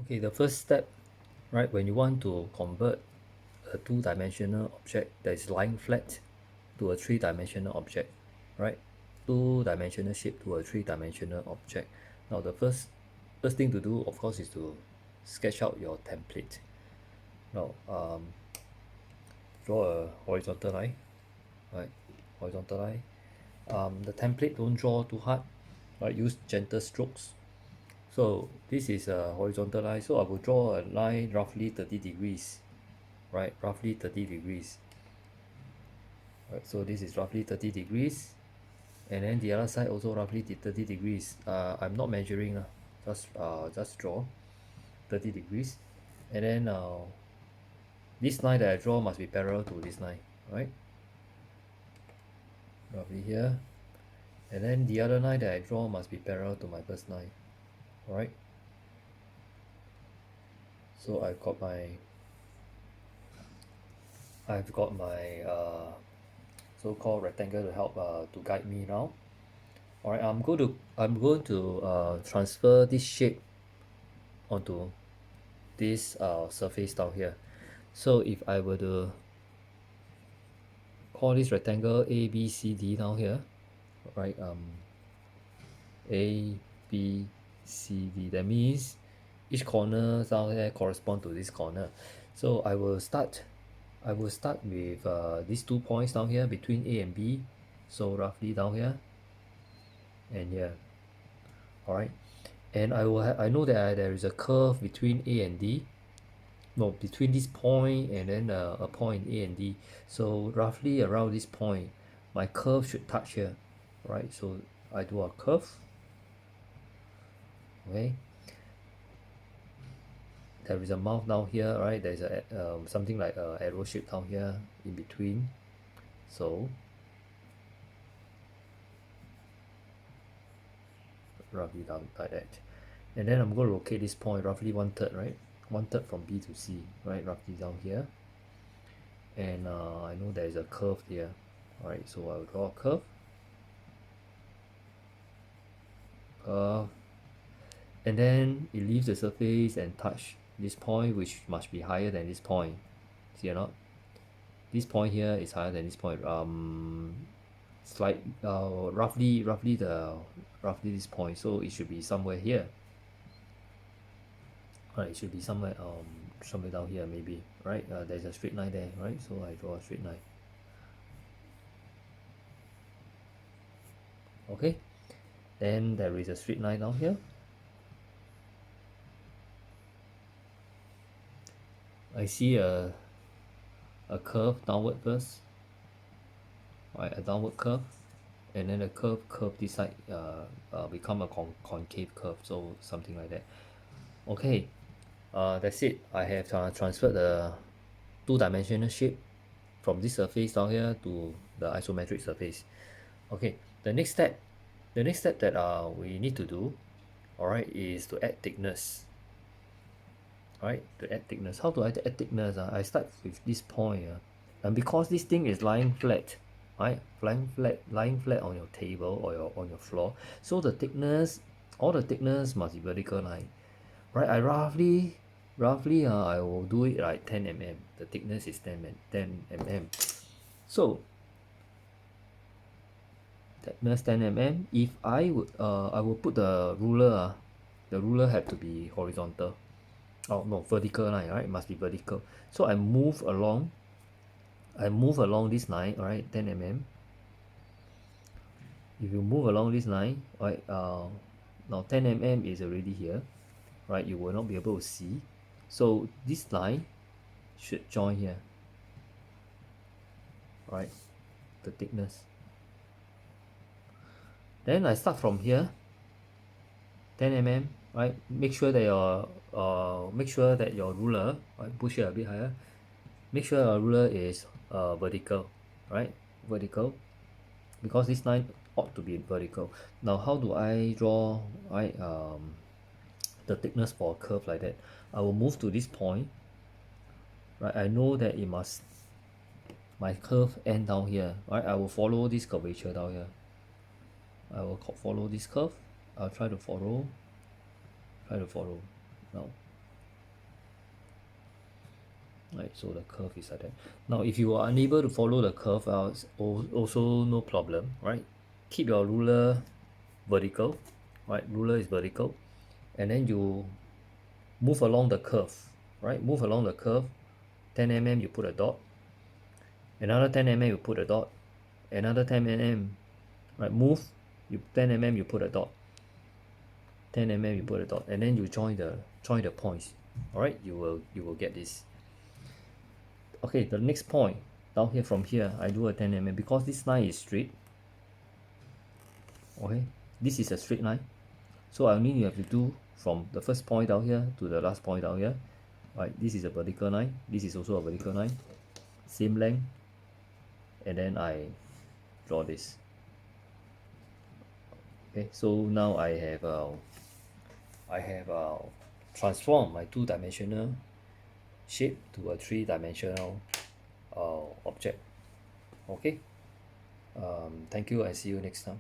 Okay, the first step, right, when you want to convert a two-dimensional object that is lying flat to a three-dimensional object, right? Two-dimensional shape to a three-dimensional object. Now, the first thing to do, of course, is to sketch out your template. Now, draw a horizontal line, right? Horizontal line. The template don't draw too hard, right? Use gentle strokes. So this is a horizontal line. So I will draw a line roughly 30 degrees, right? Roughly 30 degrees. Right, so this is roughly 30 degrees. And then the other side also roughly 30 degrees. I'm not measuring, just draw 30 degrees. And then this line that I draw must be parallel to this line, right? Roughly here. And then the other line that I draw must be parallel to my first line, right? So I've got my so-called rectangle to help to guide me now. All right, I'm going to transfer this shape onto this surface down here. So if I were to call this rectangle A B C D down here, right? A B C D. That means each corner down there correspond to this corner. So I will start with these 2 points down here between A and B. So roughly down here and here. All right. And I know that there is a curve between A and D. No, between this point and then a point A and D. So roughly around this point, my curve should touch here, right? So I do a curve. Okay. There is a mouth down here, right? There's a something like a arrow shape down here in between. So roughly down like that. And then I'm going to locate this point roughly 1/3, right? 1/3 from B to C, right? Roughly down here. And I know there is a curve here. All right, so I'll draw a curve. And then it leaves the surface and touch this point, which must be higher than this point. See or not? This point here is higher than this point. Slight roughly this point, so it should be somewhere here. Right, it should be somewhere down here maybe, right? There's a straight line there, right? So I draw a straight line. Okay, then there is a straight line down here. I see a curve downward first, right? A downward curve, and then the curve this side become a concave curve, so something like that. Okay, that's it. I have transferred the two-dimensional shape from this surface down here to the isometric surface. Okay, the next step that we need to do, all right, is to add thickness. All right, to add thickness. How do I add thickness? I start with this point, and because this thing is lying flat, right, lying flat on your table or on your floor, so all the thickness must be vertical line, right? Roughly I will do it like 10 mm. The thickness is 10 mm. So thickness 10 mm. If I will put the ruler. The ruler have to be horizontal. Oh no, vertical line, right? It must be vertical. So I move along this line, all right, 10 mm. If you move along this line, right, now 10 mm is already here, right? You will not be able to see. So this line should join here, right? The thickness. Then I start from here, 10 mm, right? Make sure that your ruler, right, push it a bit higher. Make sure your ruler is vertical, right? Vertical, because this line ought to be vertical. Now how do I draw, right, the thickness for a curve like that? I will move to this point, right? I know that my curve end down here, right? I will follow this curvature down here. I will follow this curve. I'll try to follow now. right? So the curve is like that. Now if you are unable to follow the curve, also no problem, right? Keep your ruler vertical, right? Ruler is vertical, and then you move along the curve, right? Move along the curve, 10 mm you put a dot, another 10 mm you put a dot, another 10 mm, right? Move, you 10 mm you put a dot, 10 mm you put a dot, and then you join the points. All right, you will get this. Okay, the next point down here, from here I do a 10 mm because this line is straight. Okay, this is a straight line, so I only have to do from the first point down here to the last point down here. Right, this is a vertical line, this is also a vertical line, same length, and then I draw this. Okay, so now I have transformed my two-dimensional shape to a three-dimensional object. Okay, thank you, I see you next time.